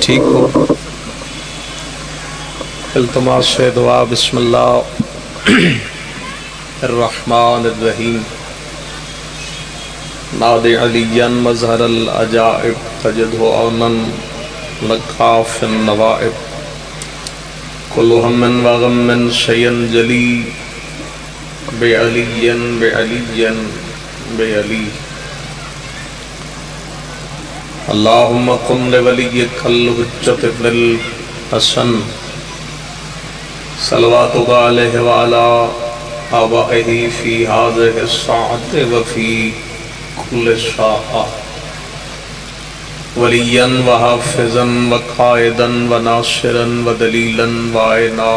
ٹھیک ہو؟ التماس سے دعا بسم اللہ الرحمن الرحیم نادِ علیاً مظہر العجائب تجدہ عوناً لکاف النوائب کل ہم و غم شیئن جلی بعلیًا بعلیًا بعلی اللہم قم لولیک الحجۃ ابن الحسن صلواتک علیہ وعلا آبائہ فی ہذہ الساعۃ وفی کل ساعہ ولیاً وحافظاً وقائداً وناصراً ودلیلاً وعینا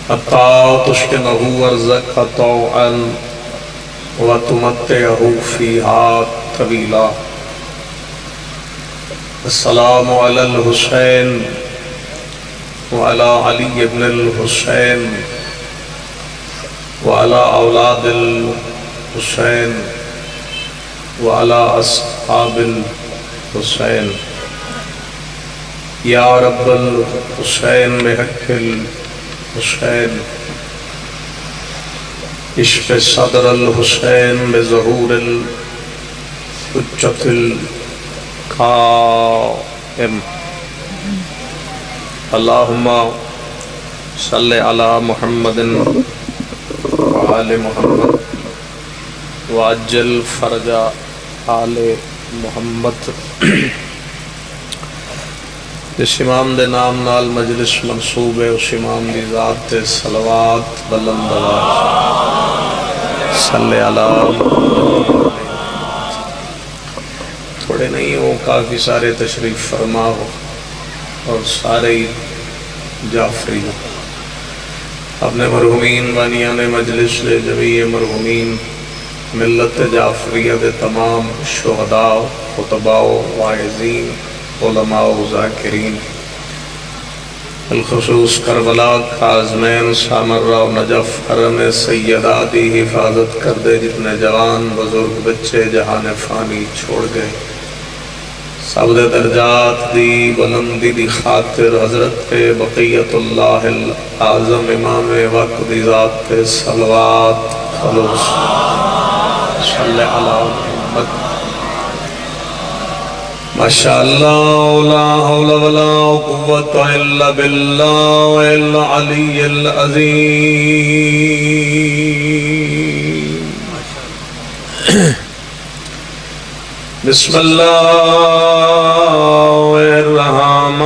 حتی تسکنہ ارضک طوعاً وتمتعہ فیہا طویلا السلام علی الحسین وعلى علی بن الحسین وعلى اولاد الحسین وعلى اصحاب الحسین یا رب الحسین بحق الحسین اشف صدر الحسین بظہور الحجۃ القائم اللہم صلی علی محمد وآل محمد وعجل فرج آل محمد جس امام دے نام نال مجلس منصوب ہے اس امام دی ذات تے صلوات بلند آواز صلی علی محمد تھوڑے نہیں ہو کافی سارے تشریف فرما ہو اور سارے جعفری ہو اپنے مرحومین بانیان مجلس لے جمیع مرحومین ملت جعفریہ دے تمام شہداء خطباء واعظین علماء و ذاکرین الخصوص کربلا کاظمین سامرہ و نجف حرم سیدہ دی حفاظت کر دے جتنے جوان بزرگ بچے جہان فانی چھوڑ گئے سب دے درجات دی بلندی دی خاطر حضرت پہ بقیت اللہ العظم امام وقت دی ذات پہ صلوات خلوص صلی علی محمد ماشاءاللہ لا حول ولا قوة الا باللہ العلی العظیم بسم اللہ الرحمن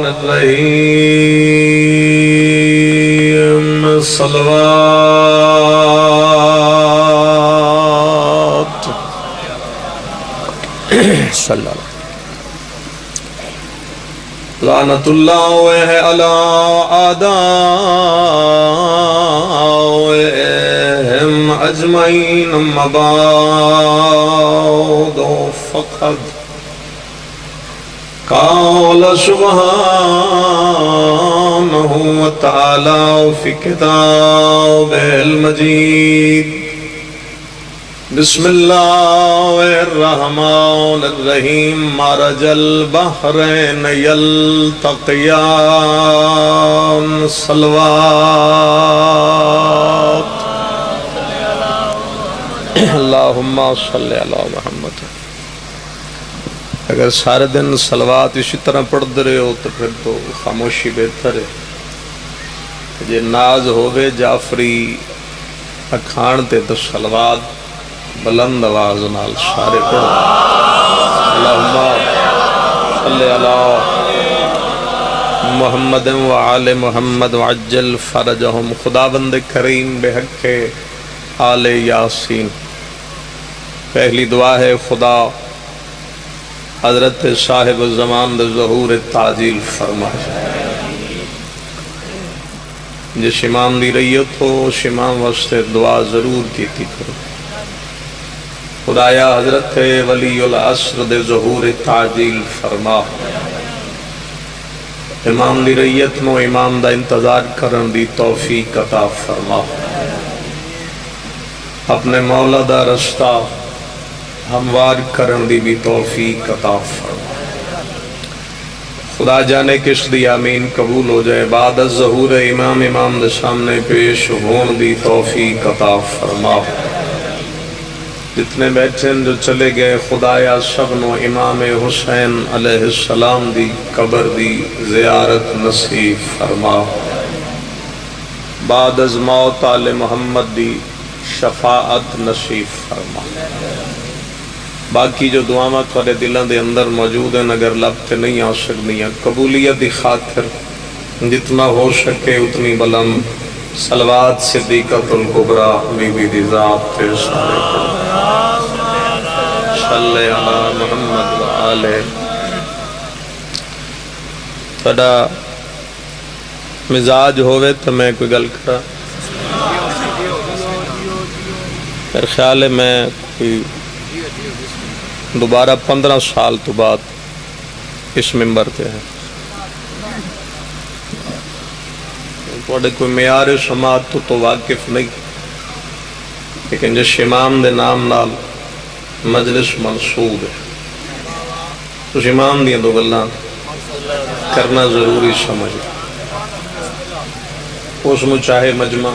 الرحیم صلوات صلی اللہ لعنت اللہ علی اعدائہم اجمعین اما بعد فقد قال سبحانہ وتعالی فی کتابہ المجید بسم اللہ الرحمن الرحیم مرج البحرین یلتقیان صلوات اللہم صلی علی محمد اگر سارے دن صلوات اسی طرح پڑھ رہے ہو تو پھر تو خاموشی بہتر ہے جے ناز ہوئے جعفری اکھان تے تو صلوات بلند آواز نال سارے پڑھو اللہم صلی علی محمد وآل محمد وعجل فرجہم خدا بند کریم بحق آل یاسین پہلی دعا ہے خدا حضرت صاحب الزمان دے ظہور تعجیل فرما جس امام دی ریت ہو اس امام واسطے دعا ضرور کیتی کرو خدایا حضرت ولی العصر دے ظہور تعجیل فرما امام دی ریت نو امام دا انتظار کرن دی توفیق عطا فرما اپنے مولا دا رستہ ہموار کرن دی بھی توفیق عطا فرما۔ خدا جانے کس دی آمین قبول ہو جائے۔ بعد از ظہور امام دے سامنے پیش ہون دی توفیق عطا فرما۔ جتنے بیٹھے جو چلے گئے خدایا سب نو امام حسین علیہ السلام دی قبر دی زیارت نصیب فرما۔ بعد از موت آل محمد دی شفاعت نصیب فرما۔ باقی جو دعاواں تھوڑے دلوں دے اندر موجود ہیں اگر لبتے نہیں آ سکتی ہیں، قبولیت دی خاطر جتنا ہو سکے اتنی بلند صلوات صدیقۃ الکبریٰ بی بی دی ذات پہ سارے صلی علی محمد و آلہ۔ تھوڑا مزاج ہوئے تو میں کوئی گل کرا، میرے خیال ہے میں کوئی دوبارہ 15 سال تو بعد اس ممبر پہ ہے۔ تھوڑے کوئی معیار سماعت تو واقف نہیں، لیکن جس امام دے نام نال مجلس منصوب ہے اس امام دیاں دو گلاں کرنا ضروری سمجھ۔ اس میں چاہے مجمع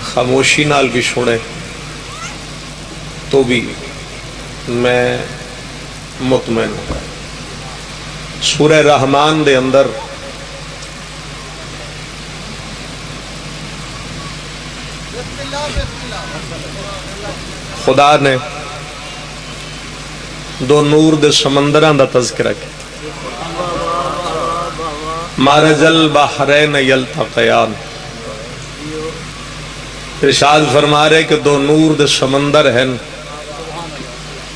خاموشی نال بھی سنے تو بھی میں مطمئن ہوں۔ سورہ رحمان دے اندر خدا نے دو نور دے سمندران دا تذکرہ کیا، مرج البحرین یلتقیان۔ ارشاد فرما رہے کہ دو نور دے سمندر ہیں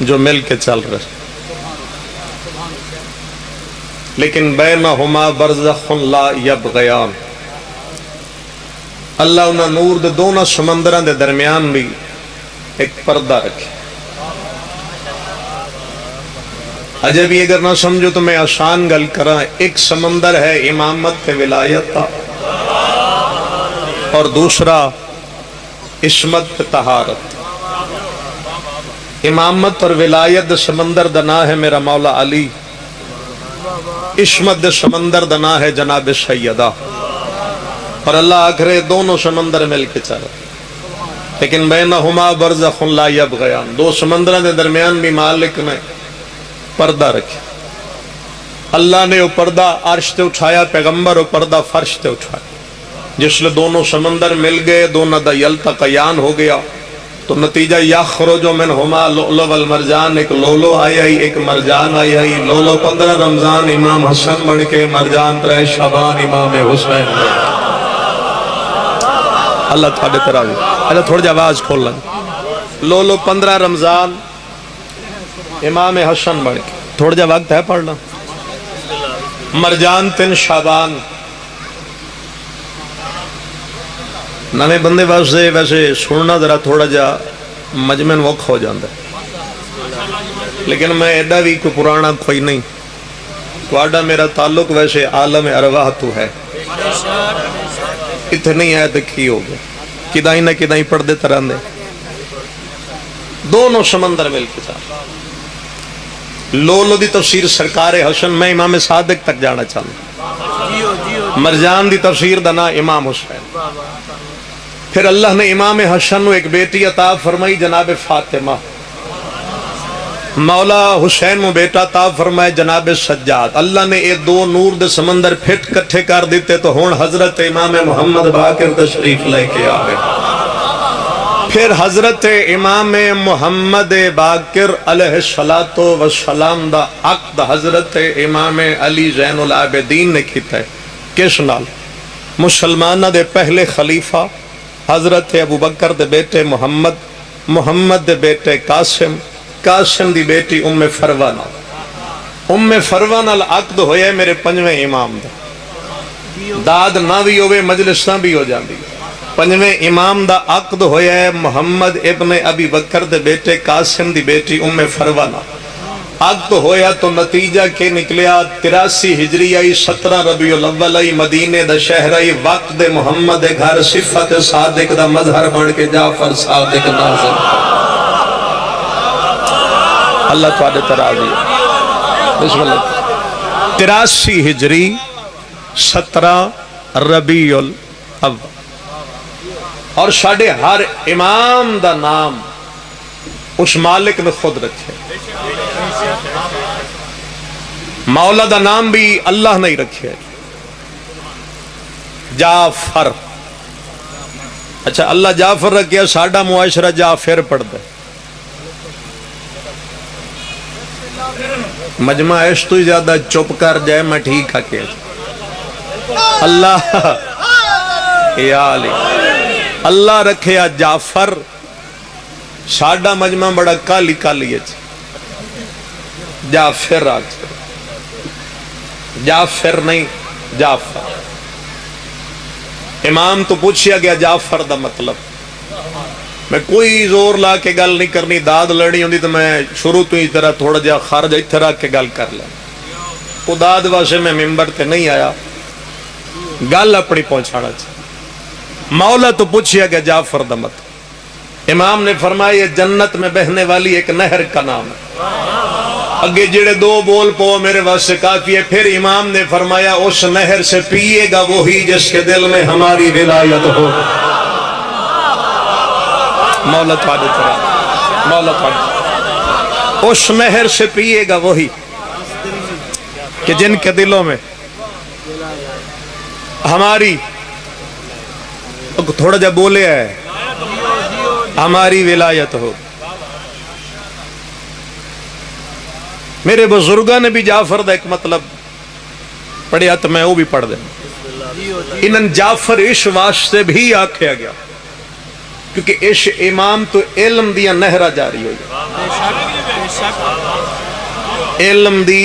جو مل کے چل رہے، لیکن بینہما برزخ لا یبغیان۔ اللہ انہاں نور دے دونوں سمندران دے درمیان بھی ایک پردہ رکھے۔ اجے بھی اگر نہ سمجھو تو میں آسان گل کراں، ایک سمندر ہے امامت ولایت اور دوسرا عصمت طہارت۔ امامت اور ولایت دے سمندر دا نام ہے میرا مولا علی، عصمت دے سمندر دا نام ہے جناب سیدہ، اور اللہ آخرے دونوں سمندر مل کے چل، لیکن بینہما برزخ لا یبغیان۔ دو سمندروں دے درمیان بھی مالک نے پردہ رکھا۔ اللہ نے وہ پردہ عرش تے اٹھایا، پیغمبر وہ پردہ فرش تے اٹھایا۔ جس لئے دونوں سمندر مل گئے، دونوں دا یلتقیان ہو گیا، تو نتیجہ یخرج منہما لؤلؤ والمرجان، ایک لولو آئی آئی ایک مرجان آئی آئی۔ لولو 15 رمضان امام حسن بن کے، مرجان 3 شعبان امام حسین۔ اللہ تھوڑے طرح بھی اللہ تھوڑا جا آواز کھول لیں۔ لولو 15 رمضان امام حسن بن کے، تھوڑا جا وقت ہے پڑھنا۔ مرجان 3 شعبان۔ نویں بندے ویسے سننا ذرا تھوڑا جا مجمن وقت ہو جاندہ ہے، لیکن میں ایڈا بھی کوئی پرانا کوئی نہیں، تھوڑا میرا تعلق ویسے عالم ارواح تو ہے، اتنی ہے دکھی ہو گئے، کدائیں نہ کدائیں پڑھ دے تران دے۔ دونوں سمندر مل کے ساتھ لولو دی تفسیر سرکار حسن، میں امام صادق تک جانا چاہوں۔ مرجان دی تفسیر دنا امام حسین۔ پھر اللہ نے امام حسن نو ایک بیٹی عطا فرمائی جناب فاطمہ، مولا حسین نو بیٹا عطا فرمائے جناب سجاد۔ اللہ نے یہ دو نور دے سمندر پھٹ کٹھے کر دیتے تو ہون حضرت امام محمد باقر تشریف لے کے آگئے۔ پھر حضرت امام محمد باقر علیہ السلام دا عقد حضرت امام علی زین العابدین نے کیتا ہے۔ کس نال؟ مسلمانہ دے پہلے خلیفہ حضرت ابو بکر دے بیٹے محمد، محمد دے بیٹے قاسم، قاسم دی بیٹی ام فروہ نال، ام فروہ نال عقد ہویا ہے میرے 5ویں امام دا۔ داد نہ بھی ہوئے مجلس نہ بھی ہو جاندی۔ 5ویں امام دا عقد ہویا ہے محمد ابن ابی بکر دے بیٹے قاسم دی بیٹی ام فروہ نال۔ اگ تو ہویا تو نتیجہ کے نکلیا 83 ہجری آئی 17 ربیع الاول آئی مدینے دا شہر آئی وقت دے محمد دے گھر صفت صادق دا مظہر بن کے جعفر صادق نازل اللہ تعالی تراضی بسم اللہ 83 ہجری 17 ربیع الاول اور ساڑھے ہر امام دا نام اس مالک نے خود رکھے مولا دا نام بھی اللہ نہیں رکھے جعفر اچھا اللہ جعفر رکھیا ساڑھا معاشرہ جعفر پڑھ دے مجمع ایش تو زیادہ چپ کر جائے میں ٹھیک ہے کہ اللہ یا علی اللہ رکھیا جعفر ساڑھا مجمع بڑا کالی کالی جعفر آج جعفر نہیں جعفر امام تو پوچھیا گیا جعفر دا مطلب میں کوئی زور لا کے گل نہیں کرنی داد لڑنی ہوندی تو میں شروع تو ہی طرح تھوڑا جا خارج اتھر آ کے گل کر لیں وہ داد واسے میں ممبر تے نہیں آیا گل اپنی پہنچانا چاہیے مولا تو پوچھیا گیا جعفر دا مطلب امام نے فرمایا یہ جنت میں بہنے والی ایک نہر کا نام ہے اگے جڑے دو بول پو میرے واسطے کافی ہے پھر امام نے فرمایا اس نہر سے پیے گا وہی جس کے دل میں ہماری ولایت ہو مولا تعالی طرح مولا تعالی اس نہر سے پیے گا وہی کہ جن کے دلوں میں ہماری تھوڑا جا بولے ہے ہماری ولایت ہو میرے بزرگاں نے بھی جعفر دا ایک مطلب پڑھیا تو میں وہ بھی پڑھ دیں انہاں جعفر اس واسطے بھی آکھیا گیا کیونکہ اس امام تو علم دیا نہرہ جاری ہوئی علم دی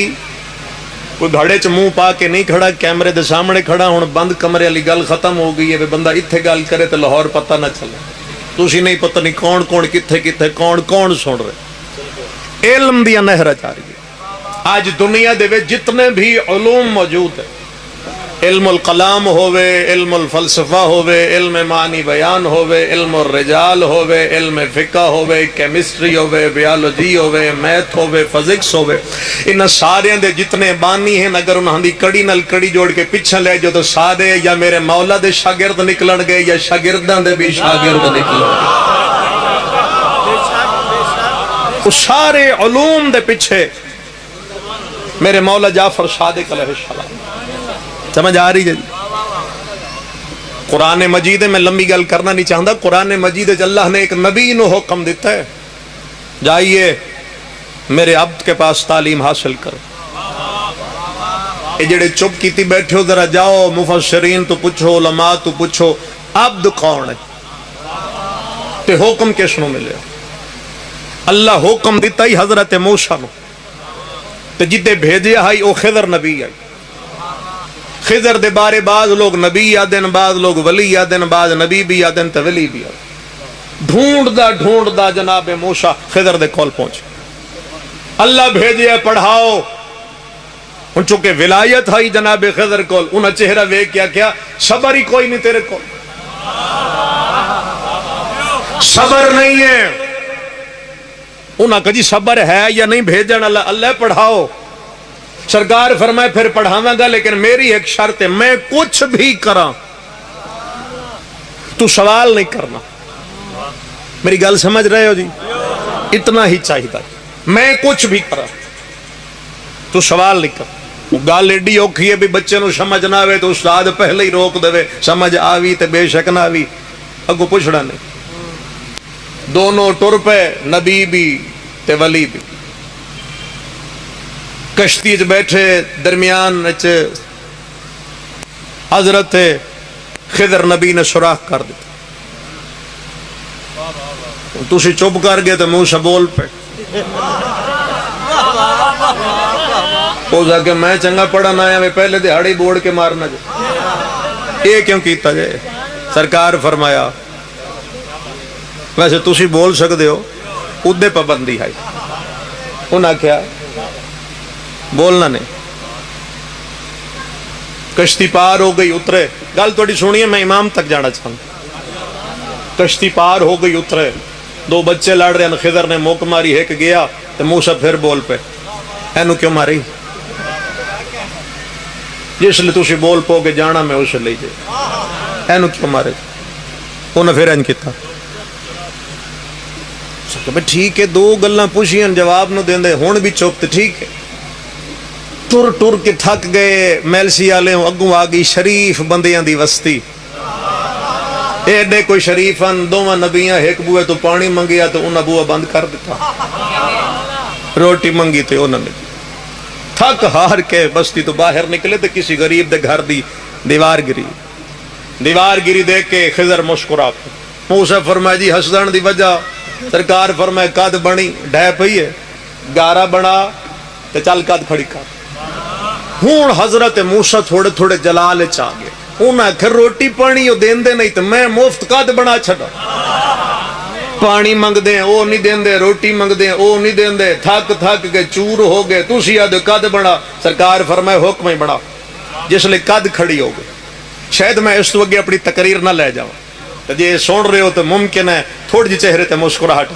کوئی گھڑے چ منہ پا کے نہیں کھڑا کیمرے دے سامنے کھڑا ہوں بند کمرے والی گل ختم ہو گئی ہے بندہ اتھے گل کرے تو لاہور پتہ نہ چلے تسی نہیں پتہ نہیں کون کون کتھے کتھے کون کون سن رہے علم دیا نہرہ جاری ہے آج دنیا دے جتنے بھی علوم موجود ہیں علم الکلام ہووے علم الفلسفہ ہووے علم معنی بیان ہووے علم الرجال ہووے علم فقہ ہووے کیمسٹری ہووے بیالوجی ہووے میتھ ہووے فزکس ہووے ان سارے دے جتنے بانی ہیں اگر انہاں دی کڑی نل کڑی جوڑ کے پیچھے لے جو تو سارے یا میرے مولا دے شاگرد نکلن گے یا شاگرداں دے بھی شاگرد نکلن گے اس سارے علوم دے پیچھے میرے مولا جعفر صادق علیہ السلام سمجھ آ رہی ہے قرآن مجید میں لمبی گل کرنا نہیں چاہتا قرآن مجید اللہ نے ایک نبی نو حکم دیتا ہے جائیے میرے عبد کے پاس تعلیم حاصل کرو یہ جڑے چپ کیتی بیٹھے ہو ذرا جاؤ مفسرین تو پوچھو علماء تو پوچھو عبد کون ہے تے حکم کس نو ملے اللہ حکم دیتا ہی حضرت موسیٰ نو تے جتے بھیجے آئی او خضر نبی آئی خضر دے بارے بعض لوگ نبی آدن بعض لوگ ولی آدن بعض نبی بھی آدن تے ولی بھی آدن ڈھونڈ دا جناب موسیٰ خضر دے کول پہنچے اللہ بھیجے پڑھاؤ ان چونکہ ولایت ہے جناب خضر کول انہاں چہرہ وے کیا صبر ہی کوئی نہیں تیرے کول صبر نہیں ہے انہاں کہا جی صبر ہے یا نہیں بھیجن اللہ پڑھاؤ سرکار فرمائے پھر پڑھاواں گا لیکن میری ایک شرط ہے میں کچھ بھی کراں تو سوال نہیں کرنا میری گل سمجھ رہے ہو جی اتنا ہی چاہیے میں کچھ بھی کراں تو سوال نہیں کرنا گل ایڈی اوکھی ہے بھی بچے نو سمجھ نہ آوے تو استاد پہلے ہی روک دے سمجھ آوی تے بے شک نہ آوی اگو پوچھنا نہیں دونوں ٹر پہ نبی بھی تے ولی بھی کشتی بیٹھے درمیان حضرت خضر نبی نے سوراخ کر دیتا تسی چپ کر گئے تو منہ سے بول پہ وہ جا کہ میں چنگا پڑھا نہ آیا میں پہلے دہاڑی بوڑ کے مارنا جائے یہ کیوں کیتا جائے سرکار فرمایا ویسے تسی بول سکتے ہو ادھے پابندی ہے انہاں کیا بولنا نہیں. کشتی پار ہو گئی اترے. گل تھوڑی سنیے میں امام تک جانا چاہتا. کشتی پار ہو گئی اترے. دو بچے لڑ رہے ہیں. خضر نے موک ماری ایک گیا تو موسیٰ پھر بول پہ اینو کیوں ماری جس لئے تُسی بول پو کے جانا میں اسے لے جائے اینو کیوں مارے. انہوں نے پھر این کیتا کہ ٹھیک ہے دو گلاں پوچھیں جواب نو دیں دے ہون بھی چوپتے ٹھیک ہے. ٹر کے تھک گئے. میلسی آلے ہوں اگوں آگئی شریف بندیاں دی وستی. ایڈے کوئی شریفان دوواں نبیاں ایک بوئے تو پانی منگیا تو انہاں بوئے بند کر دیتا. روٹی منگی تے انہاں نے تھک ہار کے بستی تو باہر نکلے تو کسی غریب دے گھر دی دیوار گری دیکھ کے خضر مسکرا. موسیٰ فرمایا جی حسدان دی وجہ. سرکار فرمائے قد بنی ڈھے پئی ہے گارا بنا تے چل قد کھڑی کر. ہون حضرت موسیٰ تھوڑے تھوڑے جلال چاہ گئے. انہاں کھر روٹی پانی وہ دین دے نہیں تو میں مفت قد بنا چھڑا. پانی منگ دیں او نہیں دین دے. روٹی منگ دیں او نہیں دین دے. تھک کے چور ہو گئے. تُسی آدھے قد بنا. سرکار فرمائے حکم ہی بنا. جس لئے قد کھڑی ہو گئے. شاید میں اس تو اگے اپنی تقریر نہ لے جاؤں. جی سن رہے ہو تو ممکن ہے تھوڑی جی چہرے تے مسکراہٹ.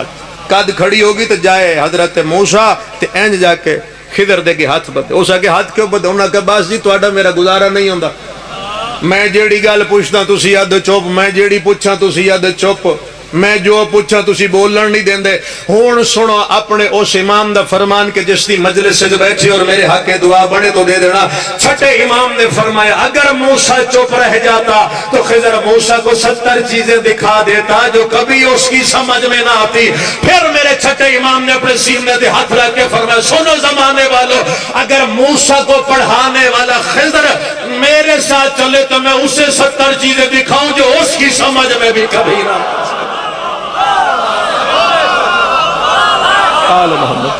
قد کھڑی ہوگی تو جائے حضرت موسیٰ تے اینج جا کے خضر دے کے ہاتھ بدے. اس آگے ہاتھ کیوں بدے. انہوں نے کہا باس جی توڑا میرا گزارا نہیں ہوندا. میں جیڑی گال پوچھتا تُسی یاد چوپ. میں جیڑی پوچھا تُسی یاد چوپ. میں جو پوچھا تُسی بولن نہیں دین دے. ہون سنو اپنے اس امام دا فرمان کے جس دی مجلس سے جو بیٹھے اور میرے حق دعا بنے تو دے دینا. چھٹے امام نے فرمایا اگر موسیٰ چپ رہ جاتا تو خضر موسیٰ کو 70 چیزیں دکھا دیتا جو کبھی اس کی سمجھ میں نہ آتی. پھر میرے چھٹے امام نے اپنے سینے دے ہاتھ رکھ کے فرمایا سنو زمانے والوں اگر موسیٰ کو پڑھانے والا خضر میرے ساتھ چلے تو میں اسے 70 چیزیں دکھاؤں جو اس کی سمجھ میں بھی کبھی نہ آل محمد.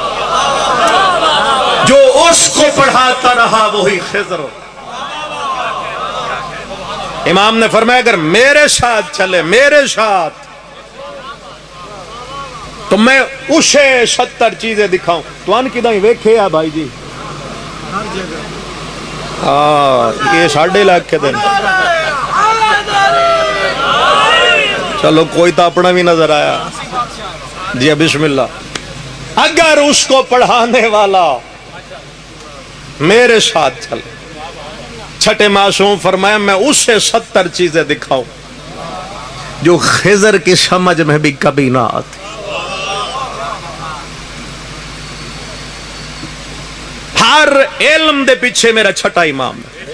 جو اس کو پڑھاتا رہا وہی خضر. امام نے فرمایا اگر میرے ساتھ چلے میرے ساتھ تو میں اسے 70 چیزیں دکھاؤں. تو ان کی دائیں ویکھے یا بھائی جی یہ 6.5 لاکھ کے دن. چلو کوئی تو اپنا بھی نظر آیا جی. بسم اللہ. اگر اس کو پڑھانے والا میرے ساتھ چلے. چھٹے معصوم فرمایا میں اسے 70 چیزیں دکھاؤں جو خضر کی سمجھ میں بھی کبھی نہ آتی. ہر علم دے پیچھے میرا چھٹا امام ہے.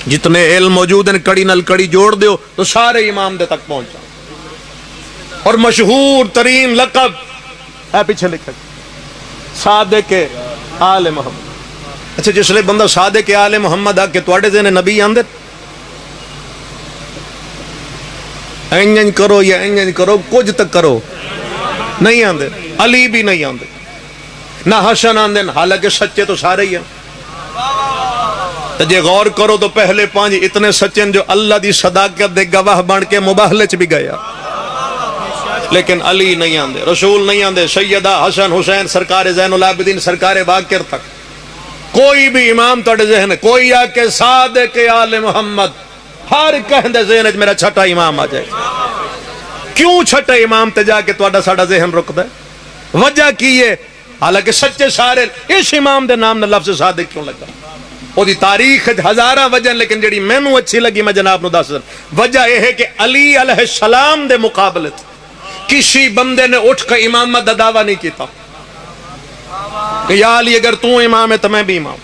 جتنے علم موجود ہیں کڑی نل کڑی جوڑ دیو تو سارے امام دے تک پہنچا. اور مشہور ترین لقب ہے پیچھے لکھا صادق آل محمد. اچھا جس لئے بندہ صادق آل محمد آکے توڑے دینے نبی آندر اینجن کرو یا اینجن کرو کچھ تک کرو نہیں آندر. علی بھی نہیں آندر نہ حسن آندر حالانکہ سچے تو سارے ہی ہیں. جے غور کرو تو پہلے 5 اتنے سچے جو اللہ دی صداقت دے گواہ بن کے مباہلچ بھی گیا. لیکن علی نہیں آندے. رسول نہیں آندے. سیدہ حسن حسین سرکار زین العابدین سرکار باقر تک کوئی بھی امام توڑے ذہن کوئی آکے صادق آل محمد ہر کہندے ذہن میرا چھٹا امام آ جائے. کیوں چھٹا امام تے جا کے توڑا ساڑا ذہن رکھ دے. وجہ کی ہے حالانکہ سچے سارے اس امام دے نام نے لفظ صادق کیوں لگا. وہ دی تاریخ ہزارہ وجہ لیکن جڑی میں نو اچھی لگی میں جناب نو دس وجہ یہ ہے کہ علی علیہ السلام دے مقابلت کسی بندے نے اٹھ کر امامت دا دعویٰ نہیں کیتا کہ یا علی اگر تو امام ہے تو میں بھی امام.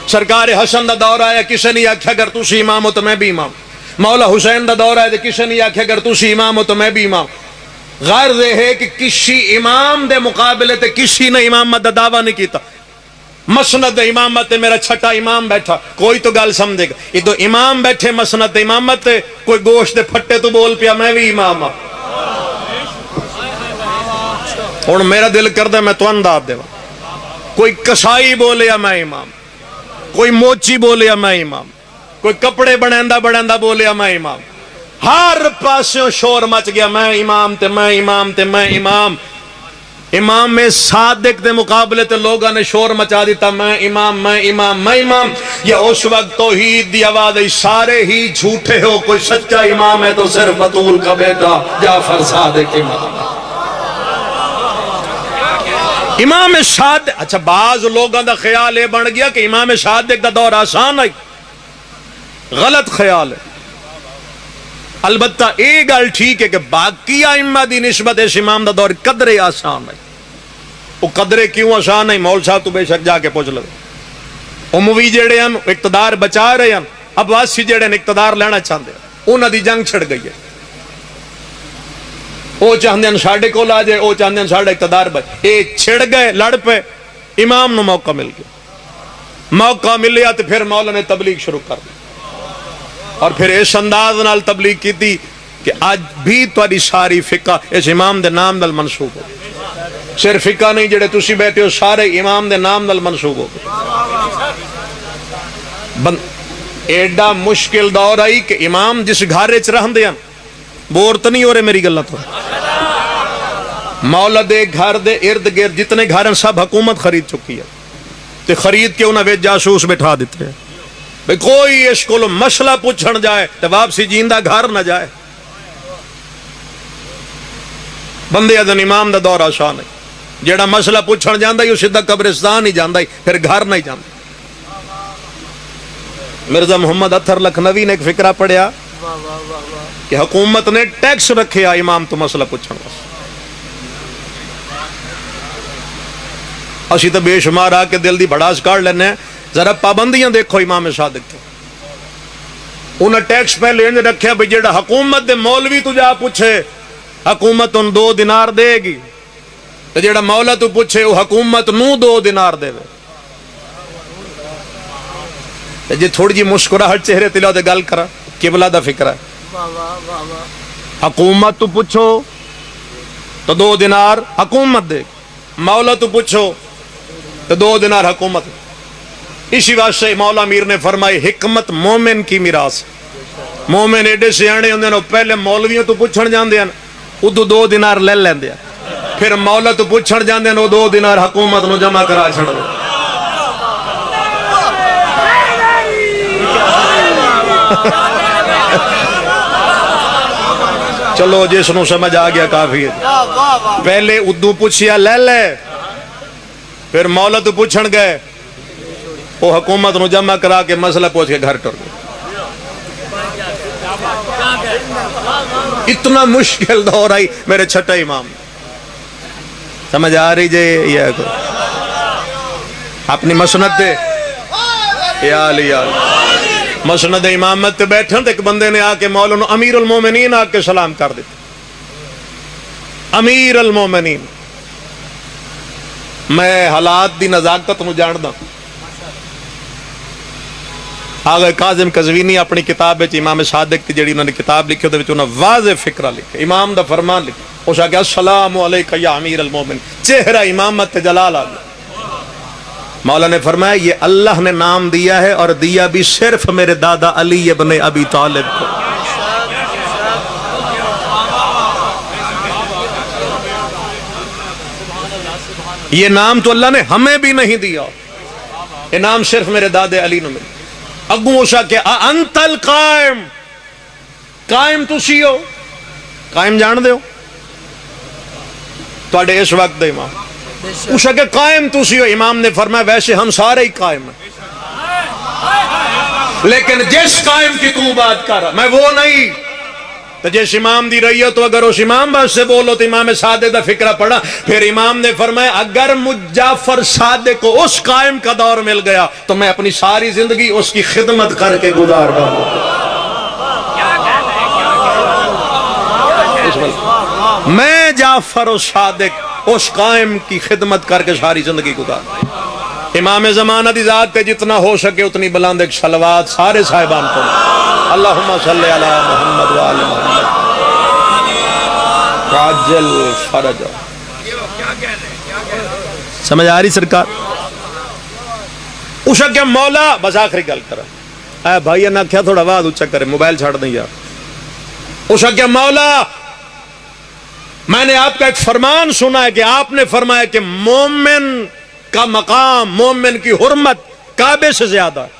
سرکار حسن دا دور آیا کسی نے آکھا اگر تو سی امام ہو تو میں بھی امام. مولا حسین دا دور آیا کسی نے آکھا اگر تو سی امام ہو تو میں بھی امام. غرض یہ ہے کہ کسی امام دے مقابلے تے کسی نے امامت دا دعویٰ نہیں کیتا. مسند امامت میرا چھٹا امام بیٹھا کوئی تو گل سمجھے گا. یہ تو امام بیٹھے مسند امامت کوئی گوشت دے پھٹے تو بول پیا میں بھی امام ہوں. اور میرا دل کردہ میں تو انداز دے کوئی کسائی بولے یا میں امام. کوئی موچی بولے یا میں امام. کوئی کپڑے بڑھندہ بولے یا میں امام. ہر پاسوں شور مچ گیا میں امام تے میں امام تے میں امام. امام صادق دے مقابلے تے لوگاں نے شور مچا دیتا میں امام میں امام میں امام. یا اس وقت توحید دی آواز ہے سارے ہی جھوٹے ہو, کوئی سچا امام ہے تو صرف بطول کا بیٹا جعفر صادق امام ہے. امام صادق, اچھا بعض لوگاں دا خیال یہ بن گیا کہ امام صادق دا دور آسان ہے. غلط خیال ہے. البتہ ایک گل ٹھیک ہے کہ باقی ائمہ دی نسبت اس امام دا دور قدرے آسان ہے. وہ قدرے کیوں آسان ہے مول صاحب تو بے شک جا کے پوچھ لو. اموی جڑے ہیں اقتدار بچا رہے ہیں, عباسی جڑے ہیں اقتدار لینا چاہتے ہیں, انہاں دی جنگ چھڑ گئی ہے. وہ چاہتے ہیں ساڈے کول آ جائے, وہ چاہتے ہیں ساڈا اقتدار بچ, اے چھڑ گئے لڑ پے. امام نو موقع مل گیا, موقع ملیا تو پھر مولا نے تبلیغ شروع کر دی اور پھر اس انداز نال تبلیغ کی تھی کہ آج بھی تاری ساری فقہ اس امام دے نام نال منسوب ہو. صرف فقہ نہیں جڑے تسی بیٹھے ہو سارے امام دے نام نال منسوب ہو. ایڈا مشکل دور آئی کہ امام جس گھر چ رہندے ہیں بور تو نہیں ہو رہے میری گلاں تو. مولا دے گھر دے ارد گرد جتنے گھر ہیں سب حکومت خرید چکی ہے, تے خرید کے انہاں وچ جاسوس بٹھا دیتے ہیں بھئی کوئی اس کو مسئلہ پوچھن جائے تو واپسی جیندہ گھر نہ جائے. بندے ادن امام دا دور آسان ہے, جیڑا مسئلہ پوچھن جاندہ ہی وہ سیدھا قبرستان ہی جاندہ ہی, پھر گھر نہیں جاندہ. مرزا محمد اطہر لکھنوی نے ایک فکرہ پڑھیا کہ حکومت نے ٹیکس رکھیا امام تو مسئلہ پوچھن واسطے. اسی تو بے شمار آ کے دل دی بڑاس کاٹ لینے, ذرا پابندیاں دیکھو امام صادق کے. انہیں ٹیکس پہ لینے رکھیا بھئی جیڑا حکومت دے مولوی تو جا پوچھے حکومت ان 2 دینار دے گی, تو جیڑا مولا تو پوچھے وہ حکومت نو 2 دینار دے وے. جی تھوڑی جی مسکراہٹ چہرے تلا دے گل کرا قبلہ دا فکر ہے. حکومت تو پوچھو تو 2 دینار حکومت دے, مولا تو پوچھو تو 2 دینار حکومت. اسی واسطے مولا میر نے فرمائی حکمت مومن کی میراث. مومن ایڈے سیانے ہوندے نے پہلے مولویوں تو پوچھن جاندے ہیں ادو 2 دینار لے لیندے ہیں, پھر مولا تو پوچھن جاندے ہیں وہ 2 دینار حکومت نو جمع کرا چھڑ. چلو جس نو سمجھ آ گیا کافی ہے. پہلے ادو پوچھیا لے لے, پھر مولا تو پوچھن گئے وہ حکومت نو جمع کرا کے مسئلہ پوچھ کے گھر ٹر گئے. اتنا مشکل دور آئی میرے چھٹا امام. سمجھ آ رہی جے یہ اپنی مسند دے یا علی مسند امامت تے بیٹھن تے ایک بندے نے آ کے مولا نو امیر المومنین آ کے سلام کر دیتا. امیر المومنین. میں حالات دی نزاکت نو جانداں. آگے کاظم قزوینی اپنی کتاب وچ امام صادق کی جڑی انہوں نے کتاب لکھی اودے وچ انہاں واضح فکرہ لکھے, امام دا فرمان لکھے. اس آ کہ السلام علیکہ یا امیر المومن, چہرہ امامت تے جلال آ گیا. مولا نے فرمایا یہ اللہ نے نام دیا ہے اور دیا بھی صرف میرے دادا علی ابن ابی طالب کو. یہ نام تو اللہ نے ہمیں بھی نہیں دیا, یہ نام صرف میرے دادے علی نے ملا. اگوں اوشا کہ انت القائم, قائم تسی ہو, قائم جان دے ہو تواڈے اس وقت دے امام. اوشا کہ قائم تسی ہو. امام نے فرمایا ویسے ہم سارے ہی قائم ہیں, لیکن جس قائم کی تو بات کر رہا میں وہ نہیں. تو جس امام دی رہی ہو تو اگر اس امام بات سے بولو تو امام صادق دا فکرہ پڑا. پھر امام نے فرمایا اگر مجھ جعفر صادق کو اس قائم کا دور مل گیا تو میں اپنی ساری زندگی اس کی خدمت کر کے گزار دوں. میں جعفر و صادق اس قائم کی خدمت کر کے ساری زندگی گزار. امام زمانہ دی ذات پہ جتنا ہو سکے اتنی بلند ایک صلوات سارے صاحبان پڑھیں. اللہم صلی علی محمد وآل محمد عاجل فرج. سمجھ آ رہی سرکار؟ اسا کیا مولا بس آخری گل کرا اے بھائی نہ کیا تھوڑا آواز اونچا کرے موبائل چھاڑ دیں یار. اسا کیا مولا میں نے آپ کا ایک فرمان سنا ہے کہ آپ نے فرمایا کہ مومن کا مقام، مومن کی حرمت کعبے سے زیادہ ہے۔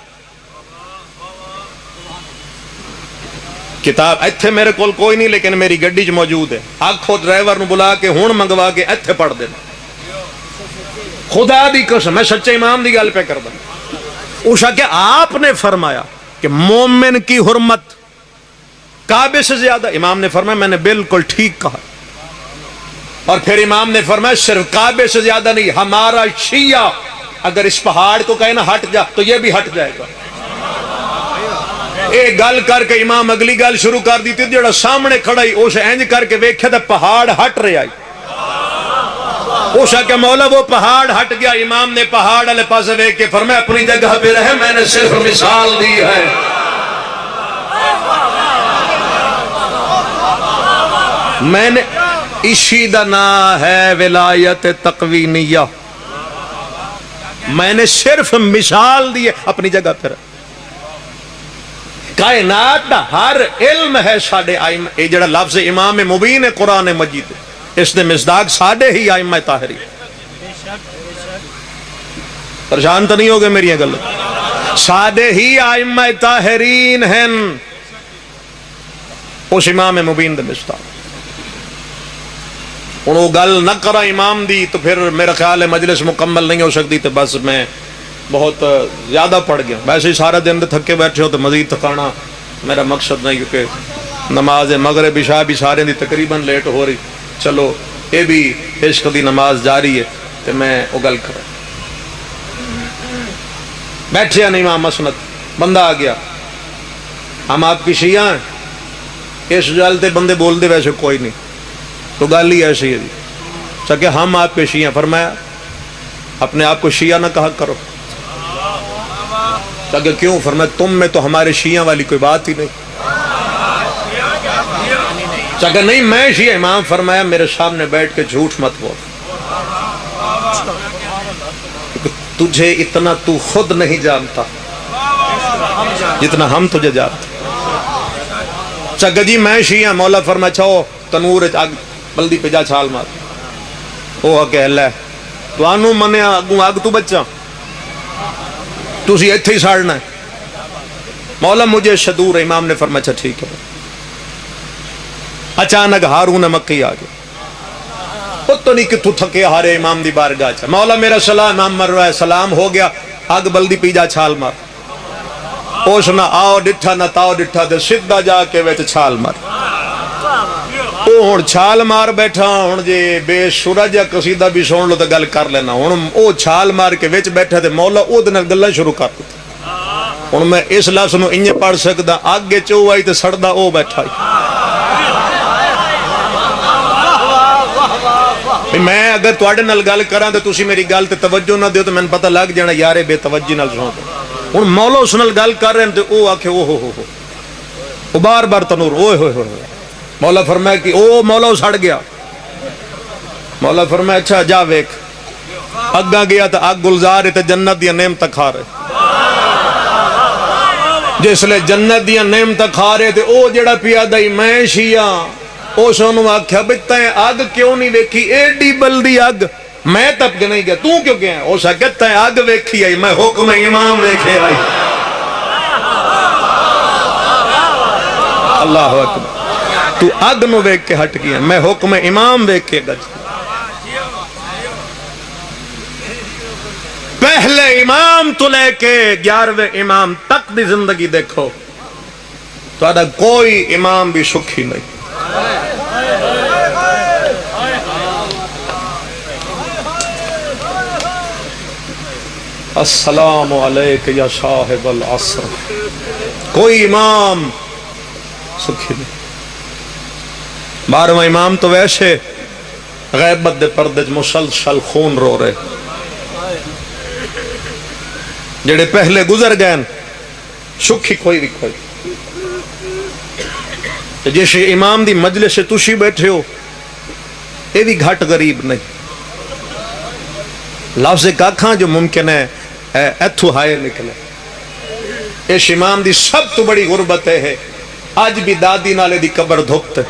کتاب ایتھے میرے کول کوئی نہیں، لیکن میری گڈی چ موجود ہے۔ آکھو ڈرائیور نو بلا کے ہون منگوا کے ایتھے پڑھ دینا، خدا دی قسم میں سچے امام دی گل پہ کردا۔ اوشا کہ آپ نے فرمایا کہ مومن کی حرمت کعبے سے زیادہ، امام نے فرمایا میں نے بالکل ٹھیک کہا۔ اور پھر امام نے فرمایا صرف کعبے سے زیادہ نہیں، ہمارا شیعہ اگر اس پہاڑ کو کہے نا ہٹ جا تو یہ بھی ہٹ جائے گا۔ ایک گل کر کے امام اگلی گل شروع کر دی تھی، جڑا سامنے کھڑا ہی اس انج کر کے ویکھے تے پہاڑ ہٹ رہا ہے۔ اس کہ مولا وہ پہاڑ ہٹ گیا، امام نے پہاڑ والے پاس ویکھ کے فرمایا اپنی جگہ پہ رہے، میں نے صرف مثال دی ہے۔ میں نے اسی دا نام ہے ولایت تقوینیہ، میں نے صرف مثال دی ہے، اپنی جگہ پہ رہے۔ کائنات دا ہر علم ہے ساڈے ائمہ، یہ جڑا لفظ امام مبین ہے قرآن مجید، اس نے مصداق ساڈے ہی ائمہ طاہرین۔ پریشان تو نہیں ہو گئے میری گل؟ ساڈے ہی ائمہ طاہرین ہیں اس امام مبین دے مصداق۔ ہن وہ گل نہ کرا امام دی تو پھر میرا خیال ہے مجلس مکمل نہیں ہو سکتی، تو بس میں بہت زیادہ پڑھ گیا۔ ویسے ہی سارا دن تھکے بیٹھے ہو تو مزید تھکانا میرا مقصد نہیں، کیونکہ نماز مغرب عشاء بھی سارے دی تقریباً لیٹ ہو رہی۔ چلو یہ بھی عشق دی نماز جاری ہے، تو میں وہ گل کرا بیٹھے نہیں امام مسند، بندہ آ گیا، ہم آپ کی شیعہ ہیں۔ اس گل تے بندے بول دے ویسے کوئی نہیں، تو گل ہی ایسی ہے جی کہ ہم آپ کے شیعہ۔ فرمایا اپنے آپ کو شیعہ نہ کہا کرو۔ کہ کیوں؟ فرمایا تم میں تو ہمارے شیعہ والی کوئی بات ہی نہیں۔ کہ نہیں میں شیعہ۔ امام فرمایا میرے سامنے بیٹھ کے جھوٹ مت بول، تجھے اتنا تو خود نہیں جانتا جتنا ہم تجھے جانتے۔ چگہ جی میں شیعہ۔ مولا فرمایا چھو تنور اگ بلدی پہ جا چھال مار۔ وہ کہ اللہ تو آنو منیا اگوں آگ تو بچا، تسی ایتھے ہی ساڑنا ہے۔ مولا مجھے شدور ہے۔ امام نے فرمایا اچھا ٹھیک ہے۔ اچانک ہارون مکی آ گیا، پتہ نہیں کتوں تھکے ہارے امام دی بارگاہ چا۔ مولا میرا سلام، امام مر رہا ہے، سلام ہو گیا، اگ بلدی پی جا چھال مار۔ اوش نہ آؤ ڈٹھا نہ تاؤ ڈٹھا، دے سدھا جا کے ویچ چھال مار۔ او ہن چھال مار بیٹھا، ہن جے بے سورج یا قصیدہ بھی سن لو تو گل کر لینا۔ ہن او چھال مار کے وچ بیٹھا تے مولا او دے نال گلاں شروع کر دتی۔ ہن میں اس لفظ نو انج پڑھ سکدا، اگ چو آئی تے سڑدا او بیٹھا ہی۔ میں اگر تواڈے نال گل کراں تے تسی میری گل تے توجہ نہ دیو تو مینوں پتہ لگ جانا یارے بے توجہی نال سن۔ ہن مولا اس نال گل کر رہے ہیں تے او آکھے او ہو او بار بار تنور اوئے ہوئے ہوئے۔ مولا فرمایا کہ او مولا سڑ گیا۔ مولا فرمایا اچھا جا ویکھ۔ اگاں گیا تو اگ گلزار تے جنت دی نعمت کھا رہے۔ جس لے جنت دی نعمت کھا رہے تے او جڑا پیا دئی میں شیعہ، او سونوں آکھیا بے تیں اگ کیوں نہیں ویکھی؟ ایڈی بلدی اگ میں تپ کے نہیں گیا، تو کیوں گیا؟ او سا کہ تیں اگ ویکھی آئی، میں حکم امام ویکھے آئی۔ اللہ اکبر۔ تو اگ نو ویکھ کے ہٹ گیا، میں حکم امام ویکھ کے گج۔ پہلے امام تو لے کے 11ویں امام تک دی زندگی دیکھو، تو آدھا کوئی امام بھی سکھی نہیں۔ السلام علیک یا صاحب العصر، کوئی امام سکھی نہیں۔ 12واں امام تو ویسے غیبت دے پردے مسلسل خون رو رہے، جڑے پہلے گزر گئے سکھی کوئی بھی کوئی۔ جس امام دی مجلس سے تسی بیٹھے ہو یہ بھی گھٹ غریب نہیں۔ لفظ کاکھاں جو ممکن ہے ایتھو ہائے نکلے۔ اس امام دی سب تو بڑی غربت ہے، آج بھی دادی نالے دی قبر دھکتے،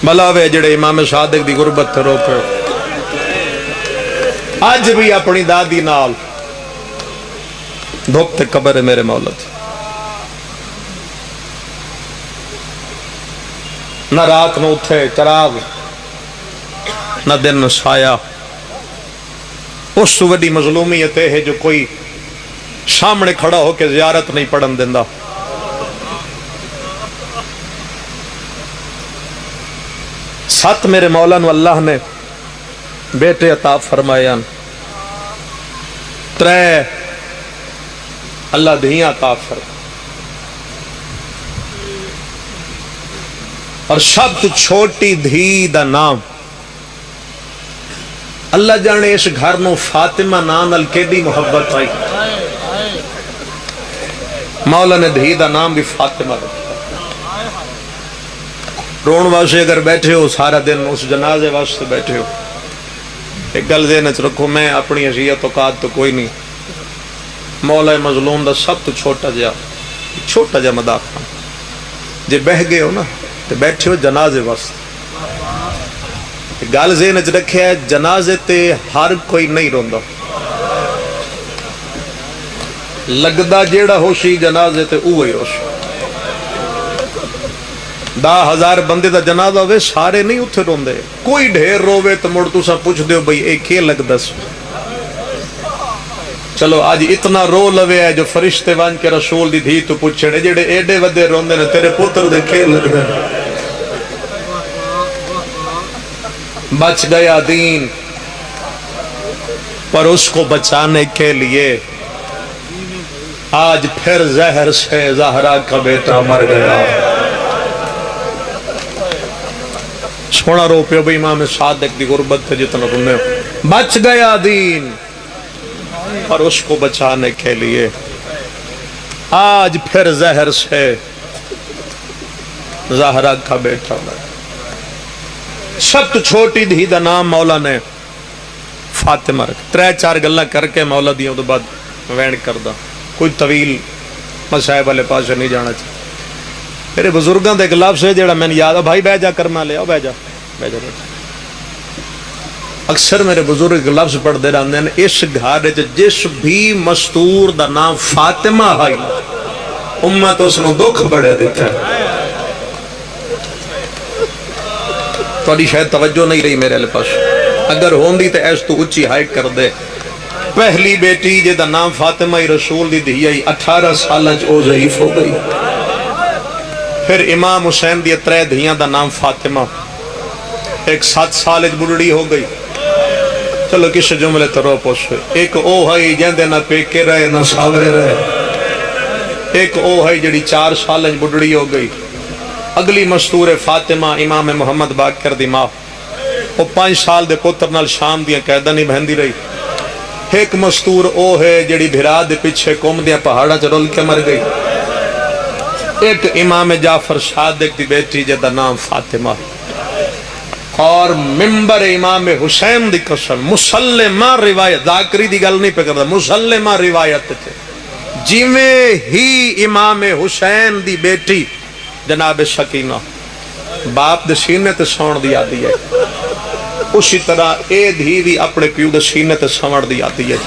بلاوے جڑے امام صادق دی غربت تے رو پے اج بھی اپنی دادی نال دھوپ تے قبر ہے میرے مولا دی، نہ رات نو اٹھے چراغ نہ دن سایہ. اس تو وڈی مظلومیت ہے جو کوئی سامنے کھڑا ہو کے زیارت نہیں پڑھن دیندا. سات میرے مولا نو اللہ نے بیٹے عطا فرمایا، ترے اللہ دھیاں عطا فرمایا، اور سب تو چھوٹی دھی دا نام اللہ جانے اس گھر نو فاطمہ نام نال کیڑی محبت آئی. مولا نے دھی دا نام بھی فاطمہ رکھا. رون واسطے اگر بیٹھے ہو سارا دن اس جنازے واسطے بیٹھے ہو، ایک گل ذہن وچ رکھو، میں اپنی حیثیت اوقات تو کوئی نہیں، مولا مظلوم دا سب تو چھوٹا جا مداخلہ جے بہ گئے ہو نا تو بیٹھے ہو جنازے واسطے. گل ذہن وچ رکھیا ہے، جنازے تے ہر کوئی نہیں روندا، لگدا جیڑا ہوشی جنازے تے اوہی ہوشی. 10,000 بندے دا جنازہ ہوئے سارے نہیں اتھے روندے، کوئی ڈھیر روے تو مڑ تساں پوچھ دیو بھئی اے کی لگدا سی. چلو آج اتنا رو لوے ہے جو فرشتے وان کے رسول دی دھی تو پوچھنے جڑے ایڈے ودے روندے نے تیرے پتر دے کی لگدا. بچ گیا دین، پر اس کو بچانے کے لیے آج پھر زہر سے زہرا کا بیٹا مر گیا. سونا رو پیو بھئی امام صادق دی غربت تھے جتنا رونے ہو. بچ گیا دین، اور اس کو بچانے کے لیے آج پھر زہر سے زہرا کا بیٹا مر گیا. سب تو چھوٹی دھی دا نام مولا نے فاطمہ رکھ. 3-4 گلاں کر کے مولا دیاں تو بعد وین کردہ، کوئی طویل مسائب والے پاس نہیں جانا چاہتا. میرے بزرگاں دے گلاب سے جڑا میں نے یاد ہے، بھائی بہ جا کرما لے، بہ جا. اکثر میرے بزرگ لفظ پڑھتے رہتے ہیں، اس گھر جس بھی مستور دا نام فاطمہ ہے امت اس نو دکھ بڑے دیتا ہے. تھوڑی شاید توجہ نہیں رہی میرے پاس، اگر ہوندی تو ایس تو اچھی ہائٹ کر دے. پہلی بیٹی جے دا نام فاطمہ رسول دی دھی آئی، 18 سالہ او ضعیف ہو گئی. پھر امام حسین دی 3 دھیاں دا نام فاطمہ، ایک 7 سال بڑھڑی ہو گئی. چلو کس جملے تو رو پوچھ ہوئے. ایک او ہے جیندے نہ پیکے رہے نہ ساورے رہے. ایک او ہے جڑی 4 سال بڑھڑی ہو گئی. اگلی مستور فاطمہ امام محمد باقر دی ماں، وہ 5 سال دے پتر نال شام دیاں قیدہ نہیں بہندی رہی. ایک مستور او ہے جڑی بھرا دے پیچھے قوم دیاں پہاڑا چرول کے مر گئی. ایک امام جعفر صادق دی بیٹی جدا نام فاطمہ. اور ممبر امام حسین دی قسم مسلمہ روایت، ذاکری دی گل نہیں پہ کرتا، مسلمہ روایت تھے جیویں ہی امام حسین دی بیٹی جناب سکینہ باپ دے سینے تے سون دی آتی ہے، اسی طرح اے دھی بھی اپنے پیو دے سینے تے سون دی آتی ہے.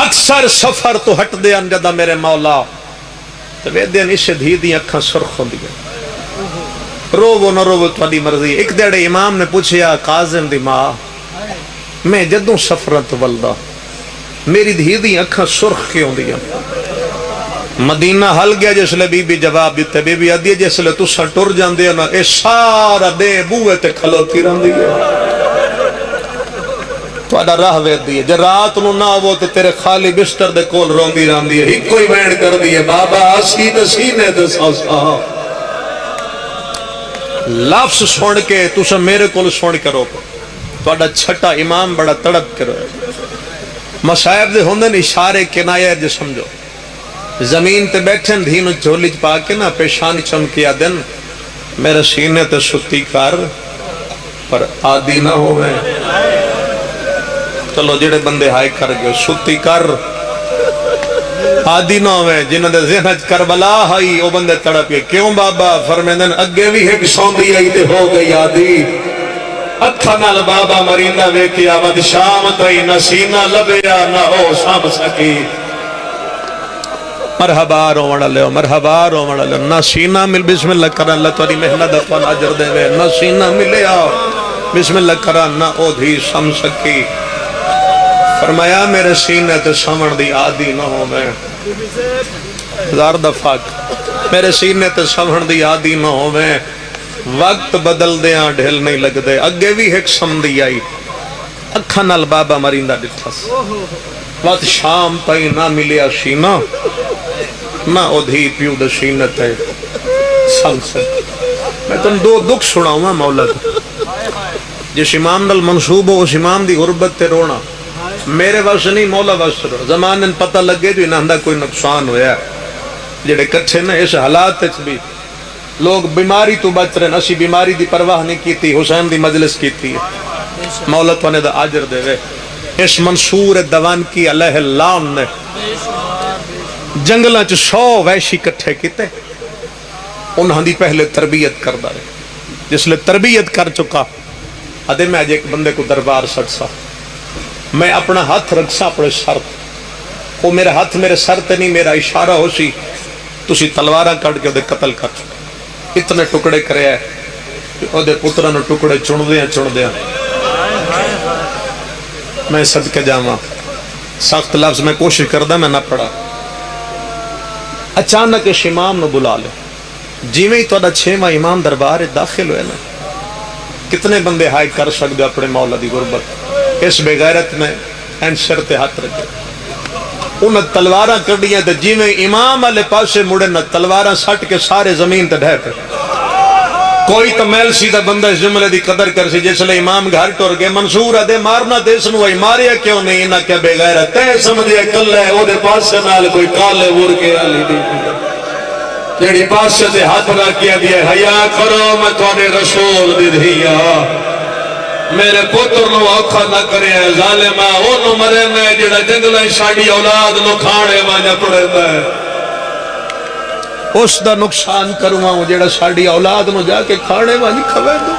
اکثر سفر تو ہٹ دے انجدہ میرے مولا تو ویدین اس دھی دی اکھاں سرخ ہوں دی. رو وہ نہ رو وہ تھوڑی مرضی. ایک دیڑے امام نے پوچھیا قاظم دی ماں، میں جدوں سفرت ولدہ میری دھی دی اکھاں سرخ کیوں دیا؟ مدینہ حل گیا جس لئے بی بی جواب دیتے، بی بی آدھی جس لئے تو سا ٹر جان دیا نا، اے سارا دے بوئے تے کھلوتی رہن دیا. تو آدھا راہ وید دیئے جے رات نو نہ وہ تے تیرے خالی بستر دے کول رون دی رہن دیا. ہی کوئی بینڈ کر دیئے بابا آسی دے سینے دے ساسا. لفظ سن کے تو سا میرے کول سن کے روکو. تو آدھا چھٹا امام بڑا تڑپ کے روئے. مسائب دے ہوندن اشارے کنائے جو سمجھو. زمین تے بیٹھن دھینو جھولی پا کے نا پیشانی چمکیا دن میرے سینے تے ستی کر پر آدھی نہ ہوئے. چلو جڑے بندے ہائے کر گئے ستی کر آدی نہ ہوئے جنہوں نے ذہن کربلا آئی وہ بندے تڑپ گئے کیوں بابا فرمیندن اگے بھی ایک سوندی آئی تے ہو گئی آدی اکھا نال بابا مرینہ ویکیا ود شام تائی نہ سینہ لبیا نہ او سام سکی مرحبا رومڑا لے مرحبا رومڑا لے نہ سینہ مل بسم اللہ کرن اللہ تاری محنت اتوان عجر دے وے نہ سینہ ملے آؤ بسم اللہ کرن نہ او دھی سم سکی فرمایا میرے سینے تے سمن دی عادی نہ ہو میں ہزار دفعہ میرے سینے تے سمن دی عادی نہ ہو میں وقت بدل دیاں ڈھل نہیں لگ دے اگے بھی ایک سمدی آئی اکھا نال بابا مریندا ڈٹھا وقت شام تائی نہ ملیا سینہ نہ او دھی پیو دے سینے تے سم سے میں تن دو دکھ سناؤں مولا تے جس امام نال منصوب ہو اس امام دی غربت تے رونا میرے واسطے نہیں مولا واسطے رو زمانے پتہ لگے جو انہاں دا کوئی نقصان ہویا جڑے کٹھے نا اس حالات وچ بھی لوگ بیماری تو بچ رہے اسی بیماری دی پرواہ نہیں کیتی حسین دی مجلس کیتی ہے مولا تو نے دا اجر دے وے اس منصور دوان کی علیہ اللعن نے جنگلاں چ 100 وحشی کٹھے کیتے انہاں دی پہلے تربیت کردا رہے جس لئے تربیت کر چکا ادے میں آج ایک بندے کو دربار سٹ سا میں اپنا ہاتھ رکھسا اپنے سر وہ میرے ہاتھ میرے سر تے نہیں میرا اشارہ ہو سی تسی تلوارہ کٹ کے دے قتل کر چکا اتنے ٹکڑے کرے ہے کہ دے پترانو ٹکڑے چن دیا میں صدقے جاواں سخت لفظ میں کوشش کردہ میں نہ پڑا اچانک اس امام نو بلا لے جیویں ہی توڑا 6واں امام دربار داخل ہوئے نا کتنے بندے ہائے کر سکتے اپنے مولا دی غربت اس بے غیرت نے این سر تے ہاتھ رکھے انہیں تلواراں کر دیا تے جیویں امام والے پاسے مڑے نہ تلواراں سٹ کے سارے زمین تے ڈھے پہ کوئی تو میل سیدھا بندہ اس جملے دی قدر کر سی جس لئے امام گھر ٹور گئے منصور دے مارنا دے سنوائی ماریا کیوں نہیں انہاں کیا بے غیرت تے سمجھے کل ہے او دے پاسے نال کوئی کالے ور کے علی دی جیڑی پاسے دے ہاتھ رکھ کیا دیا حیا کرو میں تواڈے رسول دی دھیا میرے پتر نو اوکھا نہ کرے ظالما اونوں مرے میں جڑا جنگلاں ساڈی اولاد نو کھانے وانجا پڑیندا ہے اس دا نقصان کرواں جڑا ساڈی اولاد نو جا کے کھانے وانجی کھوے دو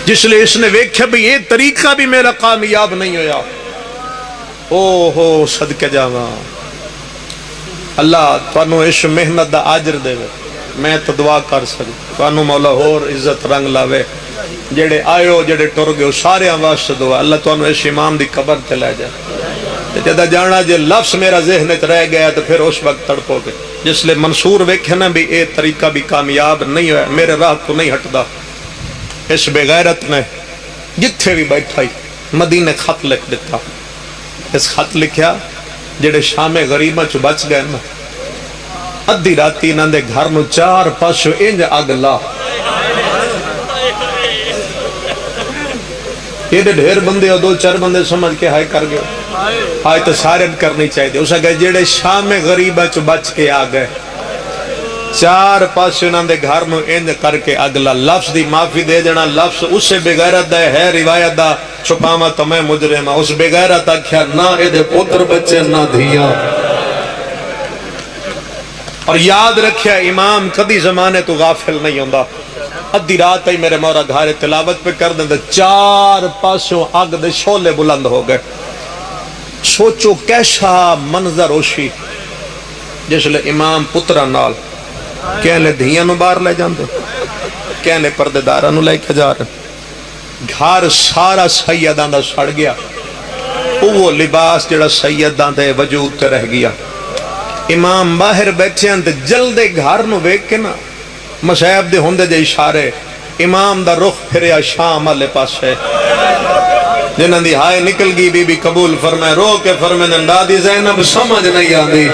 جس لئے اس نے ویکھیا بھی یہ طریقہ بھی میرا کامیاب نہیں ہویا او ہو صدقے جاواں اللہ تانوں اس محنت دا اجر دے میں تو دعا کر سکوں تانوں مولا اور عزت رنگ لاوے جڑے آئے جڑے ٹر گئے سارے واسطے دعا اللہ تانوں اس امام دی قبر تے لے جائے جدا جانا جے لفظ میرا ذہن وچ رہ گیا تو پھر اس وقت تڑپو گے جس لئے منصور ویکھے نا بھی اے طریقہ بھی کامیاب نہیں ہوا میرے راہ تو نہیں ہٹدا اس بے غیرت نے جتھے بھی بیٹھا ہی مدینے خط لکھ دیتا اس خط لکھیا جڑے شام غریباں چ بچ گئے نا ادھی راتی انہاں دے گھر نو 4 پاسوں انج اگ لا یہ ڈھیر بندے اور 2-4 بندے سمجھ کے ہائے کر گئے ہائے تو سارے کرنی چاہیے اسے کہے جڑے شام غریبہ چ بچ کے آ گئے 4 پاسے انہاں دے گھر نو انج کر کے اگلا لفظ دی معافی دے دینا لفظ اس سے بغیرت دا ہے روایت دا چھپاواں تو میں مجرم اس بغیرت آکھیا نہ اے دے پتر بچے نہ دھیاں اور یاد رکھیا امام کدی زمانے تو غافل نہیں ہوندا ادھی رات ہی میرے مورا گھارے تلاوت پہ کر دیں 4 پاسوں آگ دے شولے بلند ہو گئے سوچو کیسا منظر ہوشی جس لئے امام پترہ نال کہنے دھیاں نو بار لے جاندے کہنے پردے دارہ نو لے کے جا رہے گھار سارا سیدان دا سڑ گیا وہ لباس جڑا سیدان دے وجود تے رہ گیا امام باہر بیٹھے ہیں جلدے گھار نو بیک کے نا مصیب دے ہوندے دے اشارے امام دا رخ پھریا شام والے پاس ہے جنہاں دی ہائے نکل گئی بی بی قبول فرمائے رو کے فرمائے دادی زینب سمجھ نہیں آدھی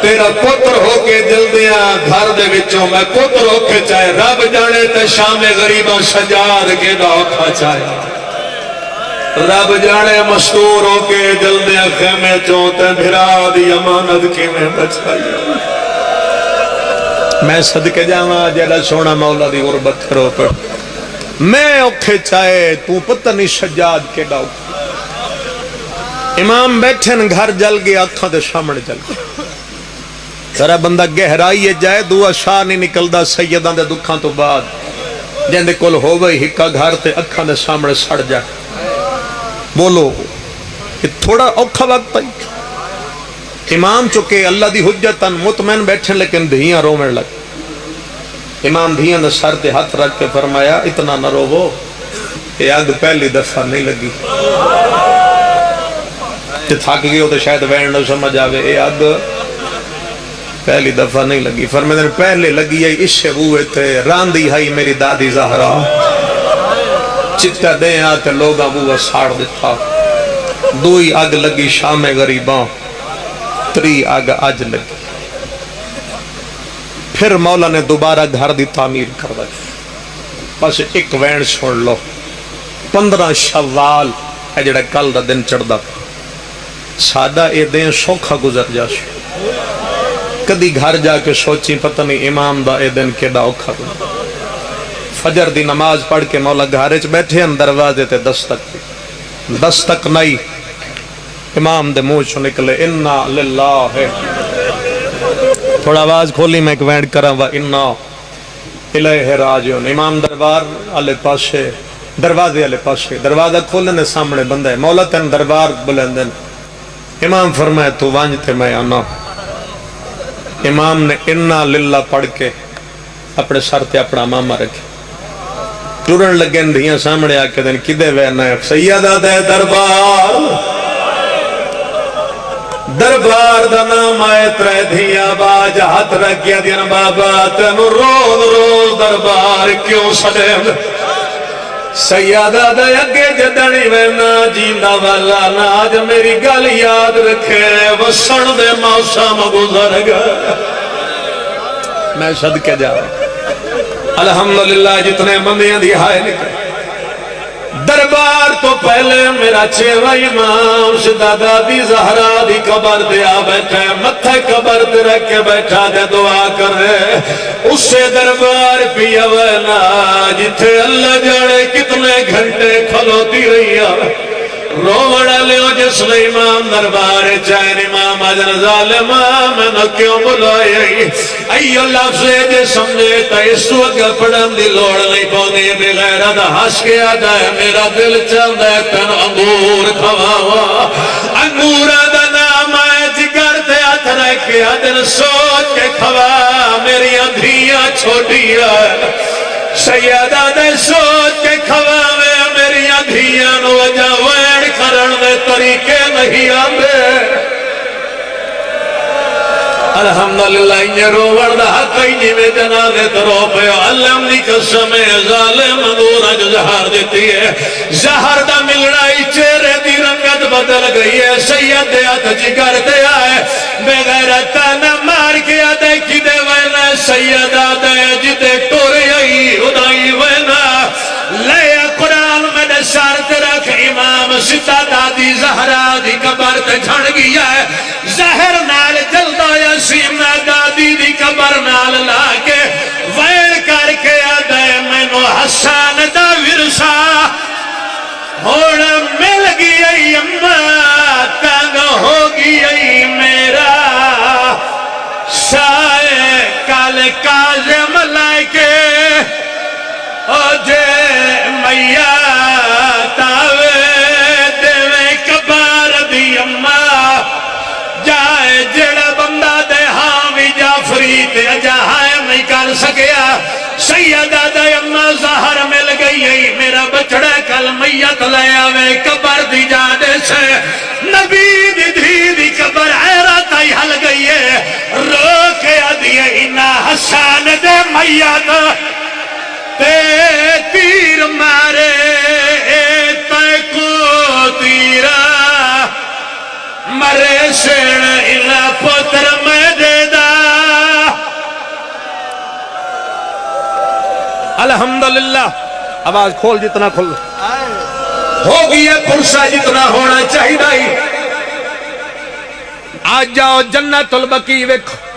تیرا پتر ہو کے جلدیاں گھر دے وچوں میں پتر ہو کے چاہے رب جانے تے شام غریباں سجاد کے ڈاکھا چاہے رب جانے مستور ہو کے جلدیاں خیمے چوتے بھرا دی امانت کی میں بچائی میں صدقے جاواں جیڑا سونا مولا دی غربت کرو پر میں اوکھے چاہے تو پتہ نہیں سجاد کے ڈاؤ امام بیٹھے گھر جل گیا اکھاں دے سامنے جل گیا ذرا بندہ گہرائی جائے دعا شاہ نہیں نکلدا سیداں دے دکھاں تو بعد جندے کول ہووے ہکا گھر تے اکھاں دے سامنے سڑ جائے بولو یہ تھوڑا اوکھا وقت پئی امام چکے اللہ دی حجتاً مطمئن بیٹھے لیکن دھیاں رومن لگ امام دھیاں دے سر تے ہاتھ رکھ کے فرمایا اتنا نہ روو یہ اگ پہلی دفعہ نہیں لگی تے تھک گئے ہو تو شاید وین نہ سمجھ آوے یہ اگ پہلی دفعہ نہیں لگی فرمایا پہلے لگی ہے اس بوئے تے راندی ہائی میری دادی زہرا چتا دیں آتے لوگاں بوہ ساڑ دیتا دوئی اگ لگی شام غریباں تری اگ آج لگی پھر مولا نے دوبارہ گھر دی تعمیر کر دی بس ایک وین چھوڑ لو 15 شوال ہے جڑا کل دا دن چڑھ دا سادہ اے دن سوکھا گزر جاشے کدی گھر جا کے سوچی پتہ نہیں امام دا اے دن کیڑا اوکھا گزر فجر دی نماز پڑھ کے مولا گھارے چ بیٹھے دروازے تے دستک نہیں امام دے منہ چوں نکلے انا للہ ہے تھوڑا آواز کھولی میں ایک وینڈ کراں وا انا الیہ راجعون امام دربار والے پاسے دروازے والے پاسے دروازہ کھولنے سامنے بندہ ہے مولا تن دربار بلندن امام فرمائے تو وانج تے میں آنا امام نے انا للہ پڑھ کے اپنے سر تے اپنا ماما رکھے ٹورن لگن دھیاں سامنے آ کے دن کدے وینا ہے سیدہ دے دربار دربار دا نام آئے ترے دھیاں باج ہاتھ رکھیا دین بابا تینو روز روز دربار کیوں سڑے سیدہ دے اگے جدنی وینا جیندہ والا ناج میری گل یاد رکھے وسن دے موسم گزر گئے میں صدقے جا الحمدللہ جتنے بندیاں دی ہائے نکلے دربار تو پہلے میرا چھیوہ امام شدہ دادی زہرا دی قبر دیا بیٹھے متھے قبر دے رکھ کے بیٹھا دے دعا کر رہے اس سے دربار پیا وینا جتھے اللہ جانے کتنے گھنٹے کھلوتی رہی ہے روڑا لیو جس لئے امام دربار چین امام اجن ظالم میں نہ کیوں بلائی ایو لفظ جے سمجھے تا اس وقت پڑھن دی لوڑ نہیں پوندی بغیر دا ہس کے آ جائے میرا دل چند ہے تن انگور کھواوا انگور دا نام آئے جگر تے ہاتھ رکھے دن سوچ کے کھوا میری دھیاں چھوٹی ہے سیدہ دے سوچ کے کھوا میری دھیاں نو وجہ وین کرن دے طریقے نہیں آندے الحمدللہ انجھے روڑ دا حق ہی میں جنازے درو پہ علم دی قسم ظالم انگورا جو زہر دیتی ہے زہر دا ملڑائی چہرے دی رنگت بدل گئی ہے سید دے ہاتھ جگر دے آئے بے غیرتہ نہ مار کیا دے کی دے وینا سیدہ دے جدے ٹوری آئی ادائی وینا لے قرآن میں نے شارت رکھ امام ستا دادی زہرا دی قبر تے جھڑ گیا ہے زہر نال جلدہ یسیم دادی دی قبر نال لاکے ویل کر کے آدھے میں نو حسان دا ورسا ہوڑا مل گئی اممہ تنگ ہو گئی میرا شائع کال کاظم لائکے او جے میاں تاوے دیوے کبار دی اممہ جائے جڑا بندہ دے ہاں جعفری تے جہائے نہیں کر سکیا سیدہ دے اممہ زہر مل گئی میرا بچڑا کل میت لے آوے کبر دی جانے سے نبی دی دھی دی کبر حیرت آئی حل گئی ہے رو کے آدھیے انہا حسان دے میت تے تیر مارے تے کو تیرا مرے سین انہا پتر میں دے دا الحمدللہ آواز کھول جتنا کھول ہو گیا پرسا جتنا ہونا چاہیے آج جاؤ جنت البقیع ویکھو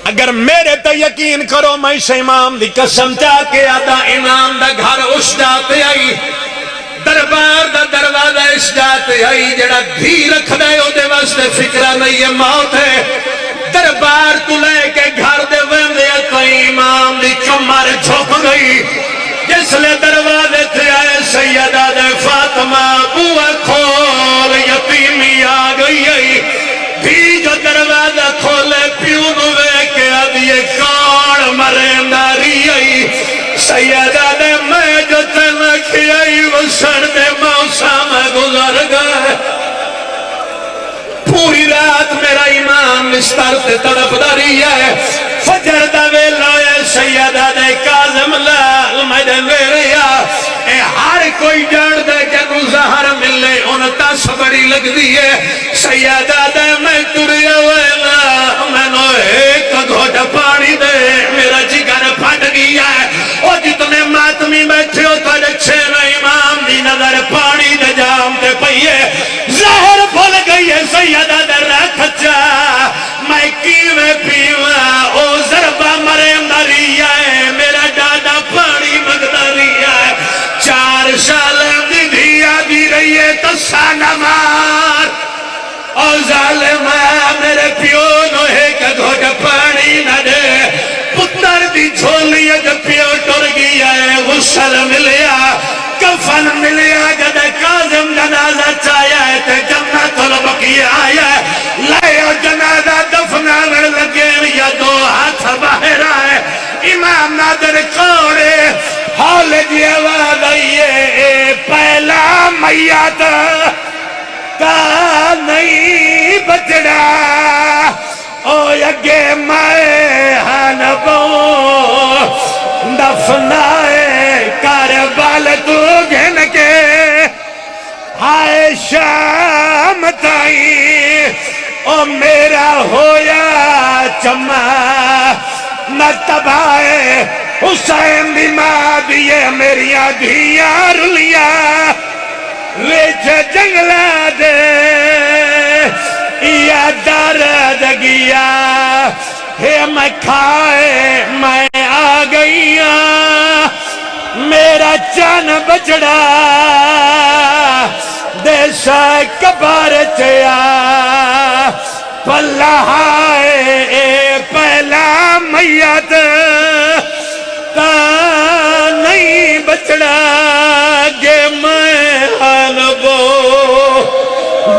اگر میرے تے یقین کرو میں سے امام دی قسم چاہ کے آدھا امام دا گھر اس جاتے آئی دربار دا دروازہ اس جاتے آئی جڑا دھی رکھ دے او دے واسطے فکرہ نہیں ہے موت ہے دربار تو لے کے گھر دے ویندے کوئی امام دی کمر جھک گئی جس لے دروازے تھے آئے سیدہ دے فاطمہ بوہ کھول یتیمی آ گئی بھی جو دروازہ کھولے پیونو وے کے ادھیے کون مرے ناری آئی سیدہ دے میں جو تنکھی آئی وہ سن دے موسم گزر گئے پوری رات میرا امام مستر تے تڑپ داری ہے فجر دا ویلا ہے سیدہ دے کاظم لال مجھے میریا اے ہر کوئی جان دے جنو زہر ملے ان تاس بڑی لگ دیئے سیدہ دے میں تریا ویلا میں نو ایک گھوڑا پانی دے میرا جگر پھٹ گیا ہے اور جتنے ماتمی بیٹھے ہو تو اچھے نا امام دی نظر پانی دے جام دے پئیے زہر بھول گئی ہے سیدہ دے رکھچا میں کیوے پیوا او ضربہ مرے مدریہ ہے میرا دادا پانی مگدریہ ہے 4 سال دی دھیا دی رہی ہے تو سانا مار او ظالمہ میرے پیو نو ہے کہ گھوڑا پانی نہ دے پتر دی جھولی ہے جو پیو ٹر گیا ہے غسل ملیا کفن ملیا جد کاظم جنازہ چایا ہے تے جنت البقیع آیا ہے لائے جنازہ دفنانے لگے یا 2 ہاتھ باہر آئے امام نادر کوڑے حال جی آواز آئیے پہلا میت کا نہیں بچڑا او یگے مائے ہنبو دفنائے کربل تو گھن کے ہائے شام تائی او میرا ہویا چمہ نہ تبائے حسین بھی ماں دیئے میریاں دھیاں رلیا ویچ جنگلہ دے یا درد گیا ہے میں کھائے میں آ گئیا میرا چان بچڑا دیسا کبار چیا پلہائے پہلا میت تا نہیں بچڑا گے میں ہنبو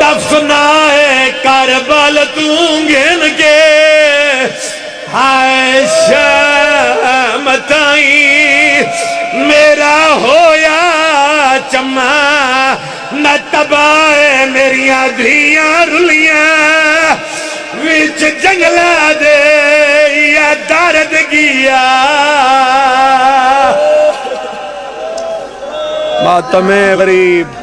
دفنائے کربل تونگن کے ہائے شام تائی میرا ہویا چمہ نہ تبائے میریاں دھیاں رلیاں وچ جنگلہ دے یا درد گیا ماتم غریب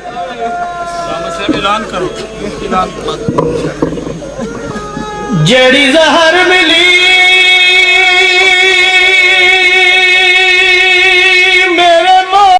جیڑی زہر ملی